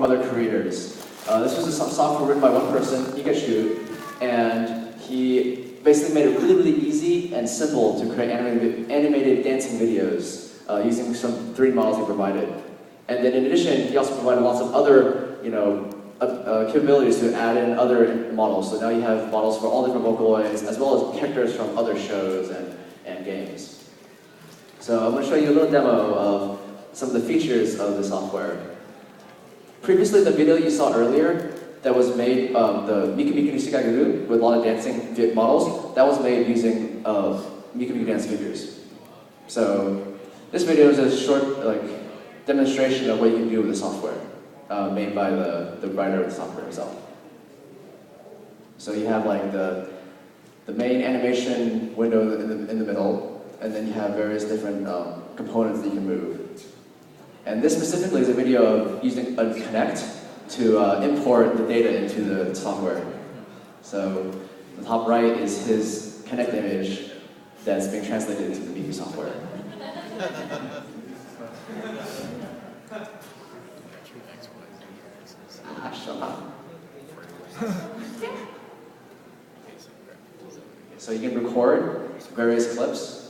other creators. This was a software written by one person, Pikachu, and he basically made it really, really easy and simple to create animated dancing videos using some 3D models he provided. And then in addition, he also provided lots of other, capabilities to add in other models. So now you have models for all different Vocaloids, as well as characters from other shows and games. So I'm going to show you a little demo of some of the features of the software. Previously, the video you saw earlier that was made, the Miku Miku Nishikaguru with a lot of dancing models, that was made using Miku Miku dance figures. So this video is a short demonstration of what you can do with the software made by the writer of the software himself. So you have the main animation window in the middle, and then you have various different components that you can move. And this specifically is a video of using a Connect to import the data into the software. So the top right is his Connect image that's being translated into the Miku software. So you can record various clips.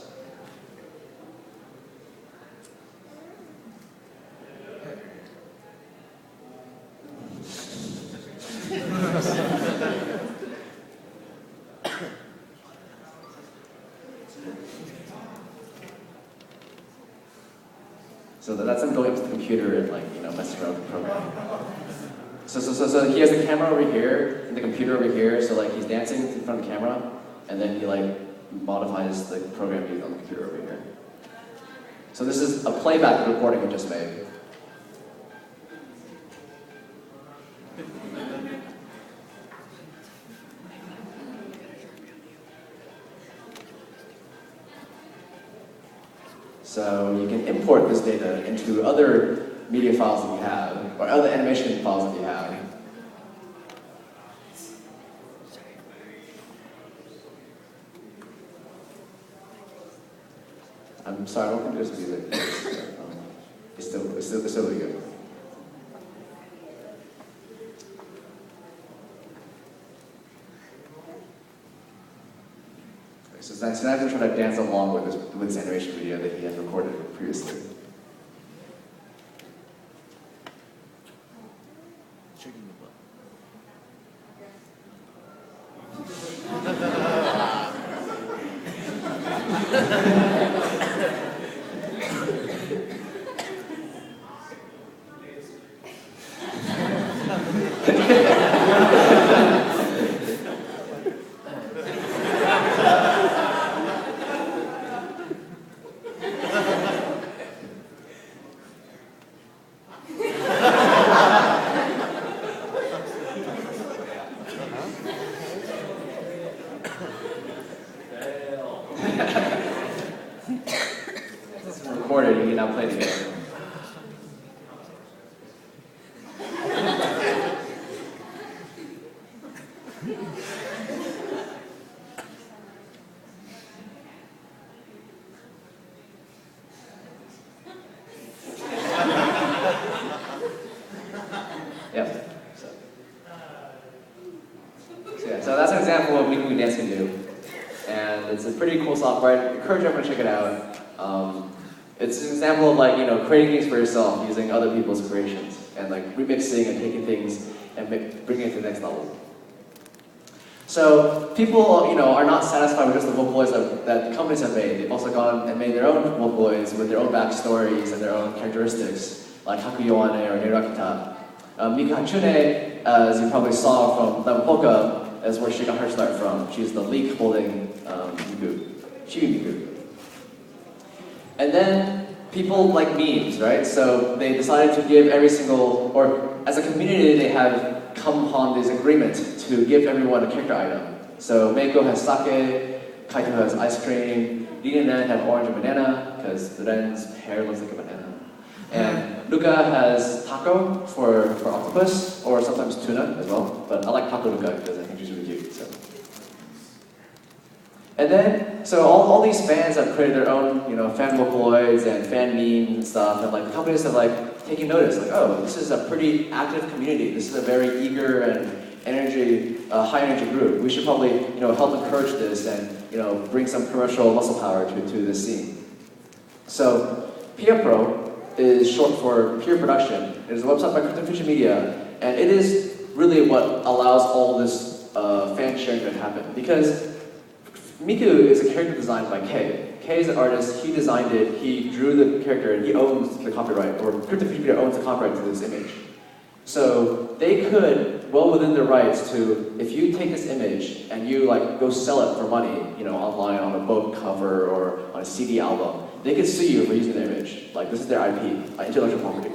So that's him going up to the computer and messing around with the program. So he has the camera over here and the computer over here. So he's dancing in front of the camera, and then he modifies the program used on the computer over here. So this is a playback recording he just made. So you can import this data into other media files that you have, or other animation files that you have. I'm sorry, I don't think there's music. It's still really good. So now I'm going to try to dance along with this animation video that he had recorded previously. This is recorded, you can now play the game. Yep. So that's an example of what Miku Dance can do. And it's a pretty cool software. I encourage everyone to check it out. It's an example of creating things for yourself using other people's creations and remixing and taking things and bringing it to the next level. So people, are not satisfied with just the Vocaloids that the companies have made. They've also gone and made their own Vocaloids with their own backstories and their own characteristics, like Hakuyoane or Hirakita. Miku Hatsune, as you probably saw from Polka, is where she got her start from. She's the leek holding Miku, Chibi Miku. And then people like memes, right? So they decided to give every single, or as a community, they have come upon this agreement to give everyone a character item. So Meiko has sake, Kaito has ice cream, Lina and Ren have orange and banana, because Ren's hair looks like a banana. And Luca has taco for octopus, or sometimes tuna as well. But I like Taco Luca because I think she's really cute. So. And then, so all these fans have created their own, fan Vocaloids and fan memes and stuff, and the companies have taking notice, like, oh, this is a pretty active community. This is a very eager and high energy group. We should probably, help encourage this and, bring some commercial muscle power to this scene. So, Peer Pro is short for peer production. It is a website by Crypto Future Media, and it is really what allows all this fan sharing to happen. Because Miku is a character designed by Kay. Kay is an artist, he designed it, he drew the character, and he owns the copyright, or Crypto Future Media owns the copyright to this image. So they could, well within their rights to, if you take this image and you go sell it for money, online on a book cover or on a CD album, they could sue you for using their image. Like, this is their IP, intellectual property.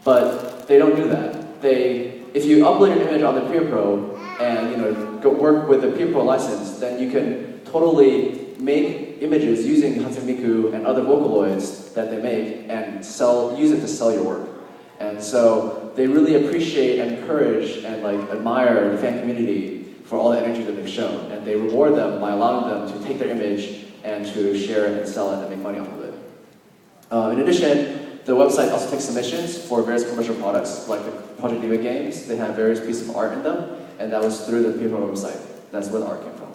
But they don't do that. If you upload your image on the Peer Pro and go work with the Peer Pro license, then you can totally make images using Hatsune Miku and other Vocaloids that they make and use it to sell your work. And so they really appreciate and encourage and admire the fan community for all the energy that they've shown. And they reward them by allowing them to take their image and to share it and sell it and make money off of it. In addition, the website also takes submissions for various commercial products, like the Project Diva games. They have various pieces of art in them, and that was through the Peer Pro website. That's where the art came from.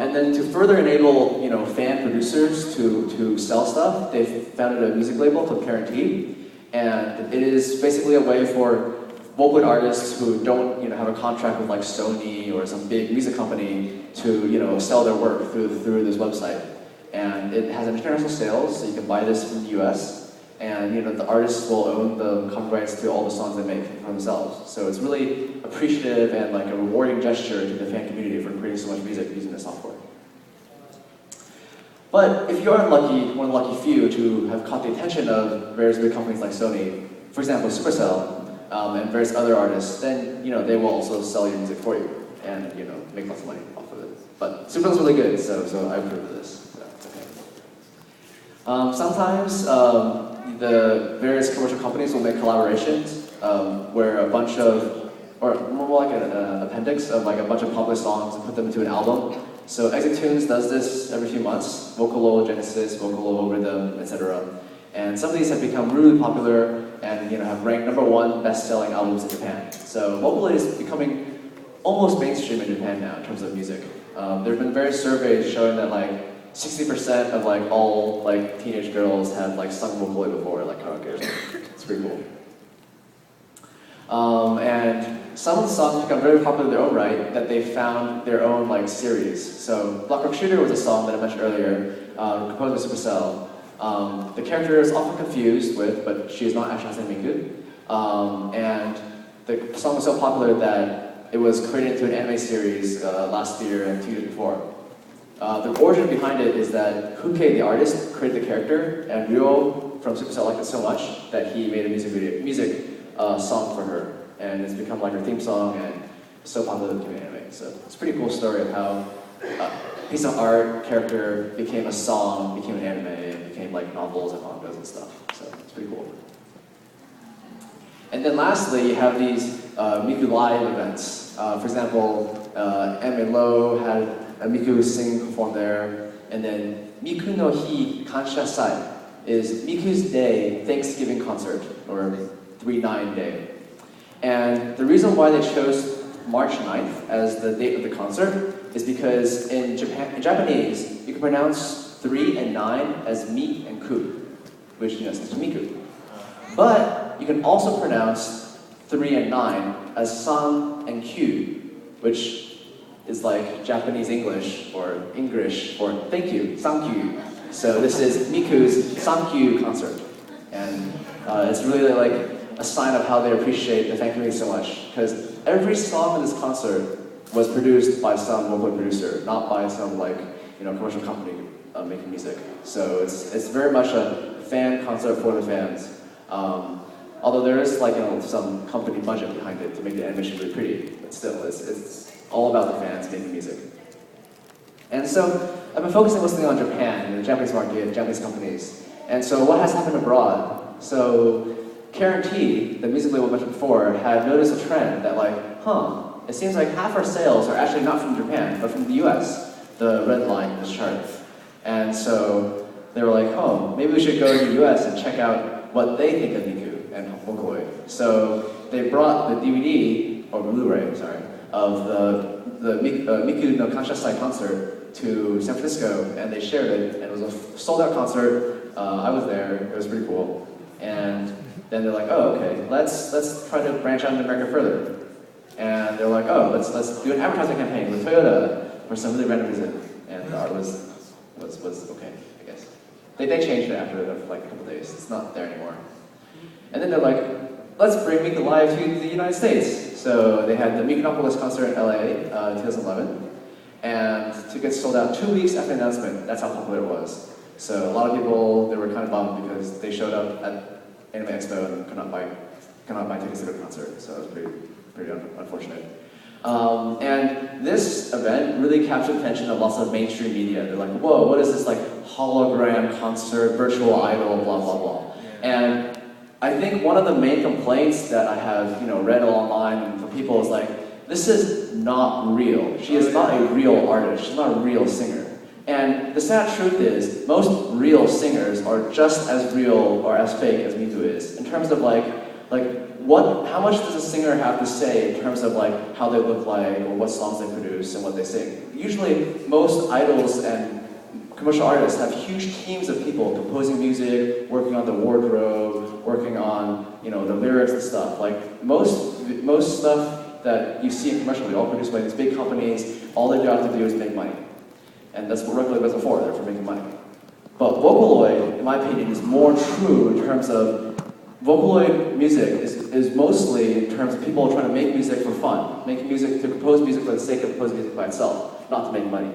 And then to further enable, fan producers to sell stuff, they founded a music label called Guarantee, and it is basically a way for Vocaloid artists who don't, have a contract with Sony or some big music company to, sell their work through this website. And it has international sales, so you can buy this from the US, and the artists will own the copyrights to all the songs they make for themselves. So it's really appreciative and a rewarding gesture to the fan community for creating so much music using this software. But if you're unlucky, one of the lucky few to have caught the attention of various big companies like Sony, for example, Supercell, and various other artists, then they will also sell your music for you and make lots of money off of it. But Supercell's really good, so I approve of this. So it's okay. Sometimes the various commercial companies will make collaborations where a bunch of, or more like an appendix of a bunch of popular songs and put them into an album. So Exit Tunes does this every few months. Vocaloid, Genesis, Vocaloid, Rhythm, etc. And some of these have become really popular and have ranked #1 best-selling albums in Japan. So Vocaloid is becoming almost mainstream in Japan now in terms of music. There have been various surveys showing that 60% of all teenage girls have sung Vocaloid before, karaoke or something. It's pretty cool. And some of the songs become very popular in their own right, that they found their own series. So Block Rock Shooter was a song that I mentioned earlier, composed by Supercell. The character is often confused with, but she is not actually Hatsune Miku. And the song was so popular that it was created into an anime series last year and 2 years before. The origin behind it is that Kuke, the artist, created the character, and Ryo from Supercell liked it so much that he made a music song for her. And it's become her theme song and so popular in anime. So it's a pretty cool story of how a piece of art, character, became a song, became an anime, and became novels and mangas and stuff. So it's pretty cool. And then lastly, you have these Miku Live events. For example, Anime Low had a Miku sing perform there. And then Miku no Hi Kansha Sai is Miku's Day Thanksgiving concert, or 3/9 Day. And the reason why they chose March 9th as the date of the concert is because in Japanese, you can pronounce 3 and 9 as Mi and Ku, which stands for Miku. But you can also pronounce 3 and 9 as San and Kyu, which is Japanese English or English for thank you, Sankyu. So this is Miku's Sankyu concert. And it's really a sign of how they appreciate the fan community so much, because every song in this concert was produced by some local producer, not by some commercial company making music. So it's very much a fan concert for the fans. Although there is some company budget behind it to make the animation really pretty, but still it's all about the fans making music. And so I've been focusing mostly on Japan, the Japanese market, Japanese companies. And so what has happened abroad? So Guarantee, the music label I mentioned before, had noticed a trend that it seems half our sales are actually not from Japan, but from the US, the red line in this chart. And so they were like, oh, maybe we should go to the US and check out what they think of Miku and Vocaloid. So they brought the DVD, or Blu-ray, sorry, of the Miku no Kanshasai concert to San Francisco, and they shared it, and it was a sold-out concert. I was there, it was pretty cool. And then they're like, oh, okay, let's try to branch out into America further. And they're like, oh, let's do an advertising campaign with Toyota for some really random reason. And the art was okay, I guess. They changed it after like a couple days. It's not there anymore. And then they're like, let's bring Miku Live to the United States. So they had the Mikunopolis concert in LA in 2011. And tickets sold out 2 weeks after the announcement. That's how popular it was. So a lot of people, they were kind of bummed because they showed up at Anime Expo and could not buy tickets to the concert. So it was pretty unfortunate. And this event really captured the attention of lots of mainstream media. They're like, whoa, what is this like hologram concert, virtual idol, blah, blah, blah. And I think one of the main complaints that I have read online from people is like, this is not real. She is not a real artist. She's not a real singer. And the sad truth is, most real singers are just as real or as fake as Miku is. In terms of how much does a singer have to say in terms of like how they look like or what songs they produce and what they sing? Usually, most idols and commercial artists have huge teams of people composing music, working on the wardrobe, working on the lyrics and stuff. Like most stuff that you see in commercials, all produced by these big companies. All they have to do is make money. And that's what record labels are for, they're for making money. But Vocaloid, in my opinion, is more true in terms of Vocaloid music is mostly in terms of people trying to make music for fun, making music to compose music for the sake of composing music by itself, not to make money.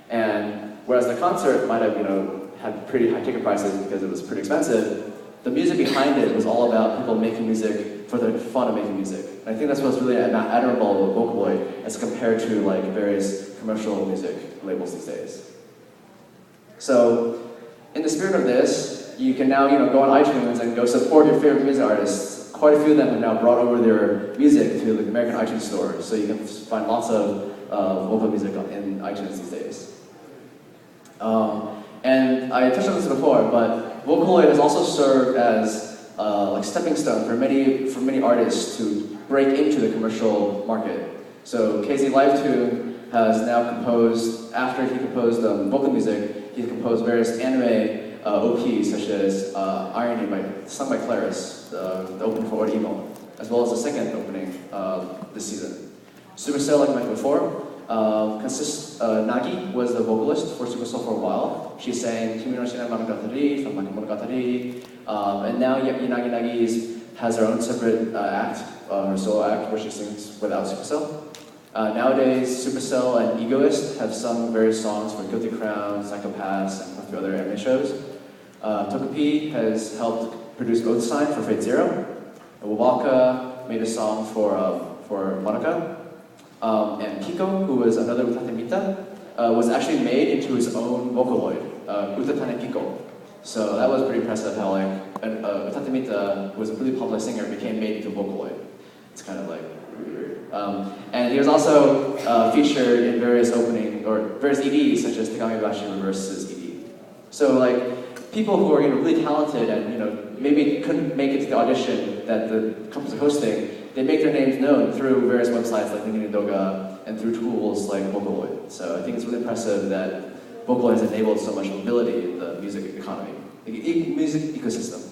And whereas the concert might have had pretty high ticket prices because it was pretty expensive, the music behind it was all about people making music for the fun of making music. And I think that's what's really admirable with Vocaloid as compared to like various commercial music labels these days. So, in the spirit of this, you can now go on iTunes and go support your favorite music artists. Quite a few of them have now brought over their music to the American iTunes store, so you can find lots of vocal music in iTunes these days. And I touched on this before, but Vocaloid has also served as like stepping stone for many artists to break into the commercial market. So KZ Livetune has now composed, after he composed vocal music, he composed various anime OPs such as Irony sung by Claris, the opening for Orimo, as well as the second opening this season. Supercell, like I mentioned before, Nagi was the vocalist for Supercell for a while. She sang Kimi no Shinai Monogatari from Monogatari, and now Yanagi Nagi has her own separate act, her solo act, where she sings without Supercell. Nowadays, Supercell and Egoist have sung various songs for Guilty Crown, Psychopaths, and a few other anime shows. Tokupi has helped produce Oath Sign for Fate Zero. Wawaka made a song for Monica. And Kiko, who was another Utate Mita, was actually made into his own Vocaloid, Utatane Kiko. So that was pretty impressive how Utate Mita, who was a really popular singer, became made into Vocaloid. It's kind of like weird. And he was also featured in various various EDs, such as Tegami Bashi Reverse's ED. So people who are really talented and maybe couldn't make it to the audition that the company's hosting, they make their names known through various websites like Nindoga and through tools like Vocaloid. So I think it's really impressive that Vocaloid has enabled so much mobility in the music economy, the music ecosystem.